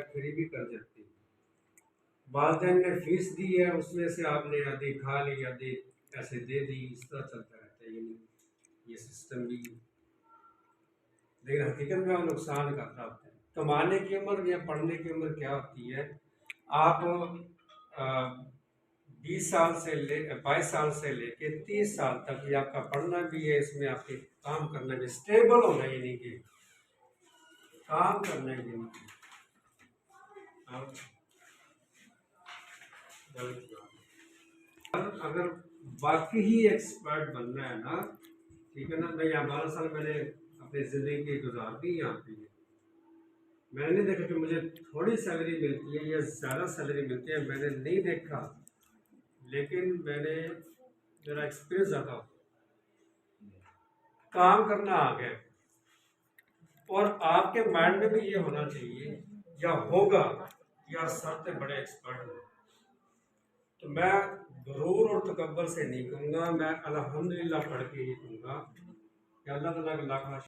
Free भी कर जाती है। वालिदैन ने फीस दी है, उसमें से आपने आधी खा ली, आधी ऐसे दे दी, इस तरह चलता रहता है। ये सिस्टम भी, लेकिन हकीकत में वो नुकसान करता होता है। कमाने की उम्र या पढ़ने की उम्र क्या होती है? आप 20 साल से 22 साल से लेके 30 साल तक ये आपका पढ़ना भी है, इसमें आपके काम करना भी, स्टेबल होना ही नहीं कि काम करना ही नहीं। अगर वाकई ही एक्सपर्ट बनना है ना, ठीक है ना, मैं यहाँ 12 साल मैंने अपनी ज़िंदगी की गुजार दी यहाँ पे। मैंने नहीं देखा कि मुझे थोड़ी सैलरी मिलती है या ज़्यादा सैलरी मिलती है, मैंने नहीं देखा। लेकिन मेरा एक्सपीरियंस ज़्यादा हो, काम करना आ गया। और आपके माइंड में भी ये होना चाहिए या होगा कि यार सर से बड़े एक्सपर्ट हो। तो मैं गुरूर और तकब्बर से नहीं कहूँगा, मैं अल्हम्दुलिल्लाह पढ़ के ही कहूँगा कि अल्लाह ताला का लाख